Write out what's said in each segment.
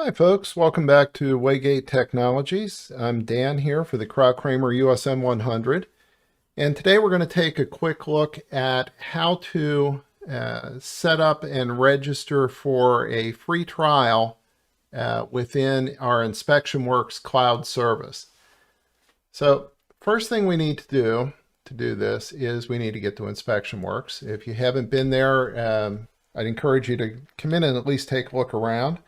Hi folks, welcome back to Waygate Technologies. I'm Dan here for the Kramer USM 100, and today we're going to take a quick look at how to set up and register for a free trial within our InspectionWorks cloud service. So first thing we need to do this is we need to get to InspectionWorks. If you haven't been there, I'd encourage you to come in and at least take a look around.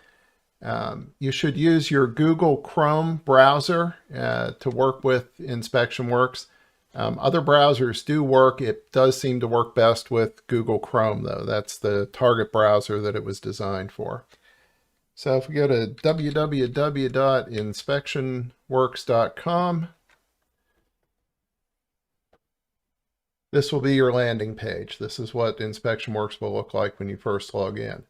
You should use your Google Chrome browser to work with InspectionWorks. Other browsers do work. It does seem to work best with Google Chrome, though. That's the target browser that it was designed for. So if we go to www.inspectionworks.com, this will be your landing page. This is what InspectionWorks will look like when you first log in.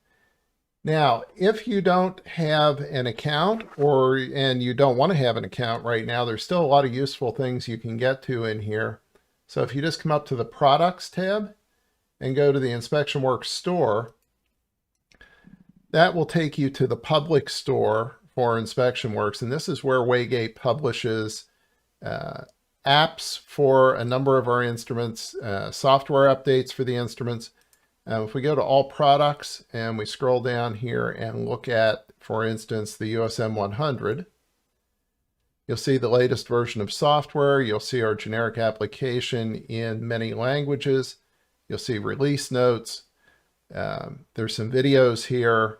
Now, if you don't have an account and you don't want to have an account right now, there's still a lot of useful things you can get to in here. So if you just come up to the Products tab and go to the InspectionWorks store, that will take you to the public store for InspectionWorks. And this is where Waygate publishes apps for a number of our instruments, software updates for the instruments. If we go to all products and we scroll down here and look at, for instance, the USM 100, you'll see the latest version of software. You'll see our generic application in many languages. You'll see release notes. There's some videos here.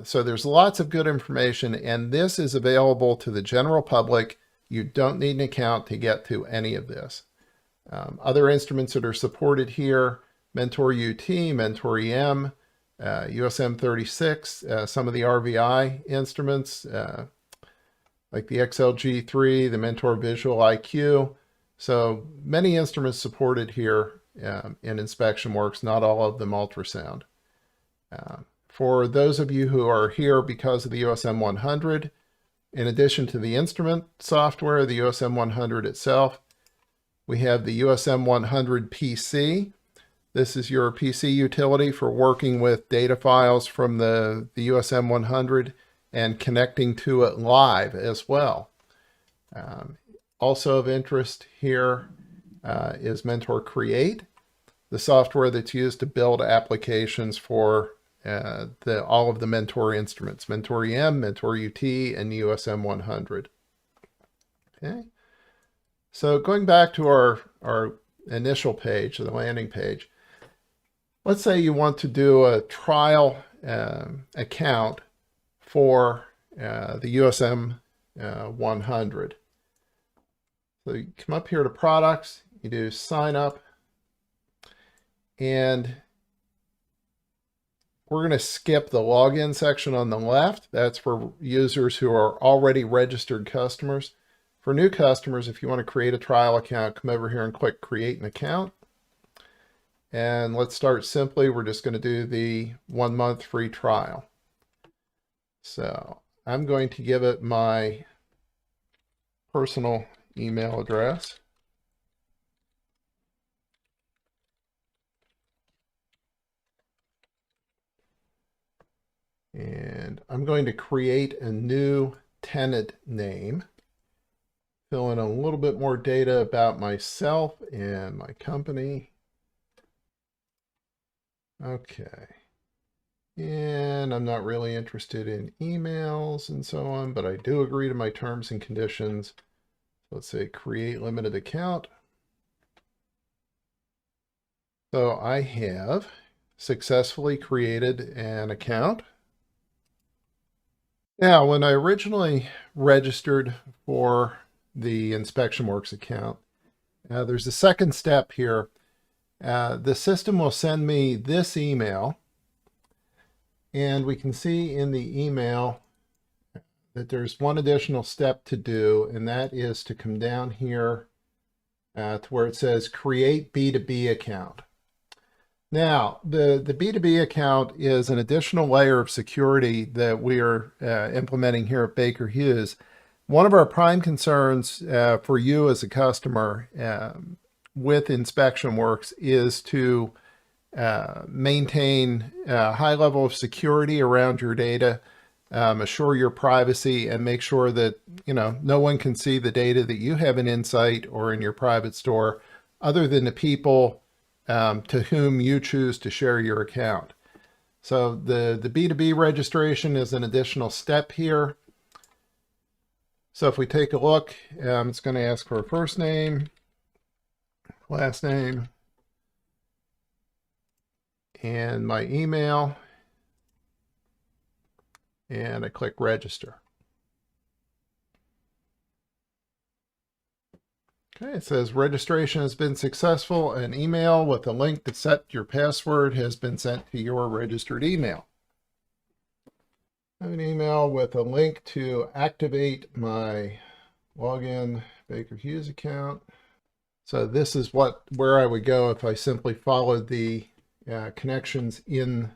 So there's lots of good information, and this is available to the general public. You don't need an account to get to any of this. Other instruments that are supported here: Mentor UT, Mentor EM, USM 36, some of the RVI instruments, like the XLG3, the Mentor Visual IQ. So many instruments supported here in InspectionWorks, not all of them ultrasound. For those of you who are here because of the USM 100, in addition to the instrument software, the USM 100 itself, we have the USM 100 PC. This is your PC utility for working with data files from the USM 100 and connecting to it live as well. Also of interest here is Mentor Create, the software that's used to build applications for all of the Mentor instruments: Mentor EM, Mentor UT, and USM 100. Okay. So going back to our initial page, the landing page, let's say you want to do a trial account for the USM 100. So you come up here to Products, you do Sign Up, and we're going to skip the login section on the left. That's for users who are already registered customers. For new customers, if you want to create a trial account, come over here and click Create an Account. And let's start simply. We're just going to do the 1 month free trial. So I'm going to give it my personal email address. And I'm going to create a new tenant name, fill in a little bit more data about myself and my company. Okay. And I'm not really interested in emails and so on, but I do agree to my terms and conditions. Let's say create limited account. So I have successfully created an account. Now, when I originally registered for the InspectionWorks account, there's a second step here. The system will send me this email, and we can see in the email that there's one additional step to do, and that is to come down here to where it says Create B2B Account. Now, the B2B account is an additional layer of security that we are implementing here at Baker Hughes. One of our prime concerns for you as a customer with InspectionWorks is to maintain a high level of security around your data assure your privacy, and make sure that, no one can see the data that you have in Insight or in your private store other than the people to whom you choose to share your account. So the B2B registration is an additional step here. So if we take a look, it's going to ask for a first name, last name, and my email, and I click register. Okay, it says registration has been successful. An email with a link to set your password has been sent to your registered email. I have an email with a link to activate my login Baker Hughes account. So this is where I would go if I simply followed the connections in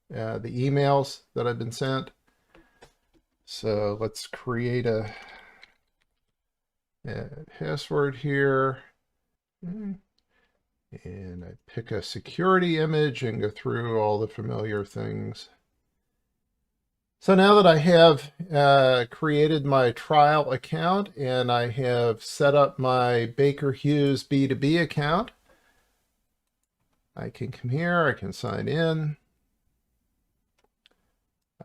the emails that I've been sent. So let's create a password here. And I pick a security image and go through all the familiar things. So now that I have created my trial account and I have set up my Baker Hughes B2B account, I can come here, I can sign in.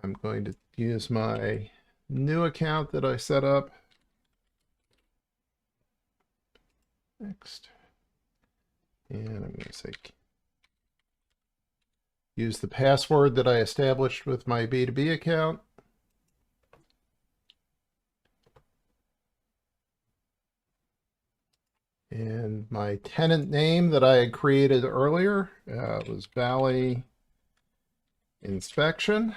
I'm going to use my new account that I set up. Next. And I'm going to say use the password that I established with my B2B account. And my tenant name that I had created earlier was Valley Inspection.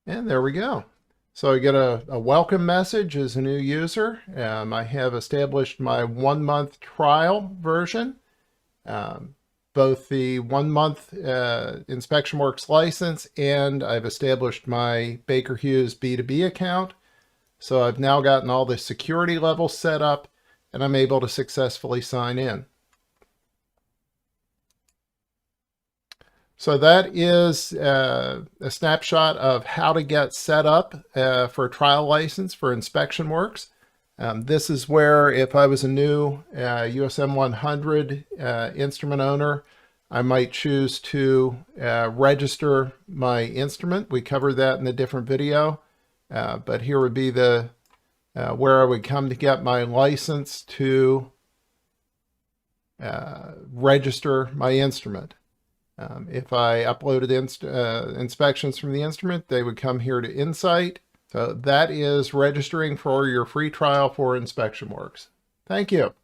And there we go. So I get a welcome message as a new user. I have established my 1-month trial version. Both the 1-month InspectionWorks license, and I've established my Baker Hughes B2B account. So I've now gotten all the security levels set up, and I'm able to successfully sign in. So that is a snapshot of how to get set up for a trial license for InspectionWorks. This is where, if I was a new USM 100 instrument owner, I might choose to register my instrument. We covered that in a different video, but here would be the where I would come to get my license to register my instrument. If I uploaded inspections from the instrument, they would come here to Insight. So that is registering for your free trial for InspectionWorks. Thank you.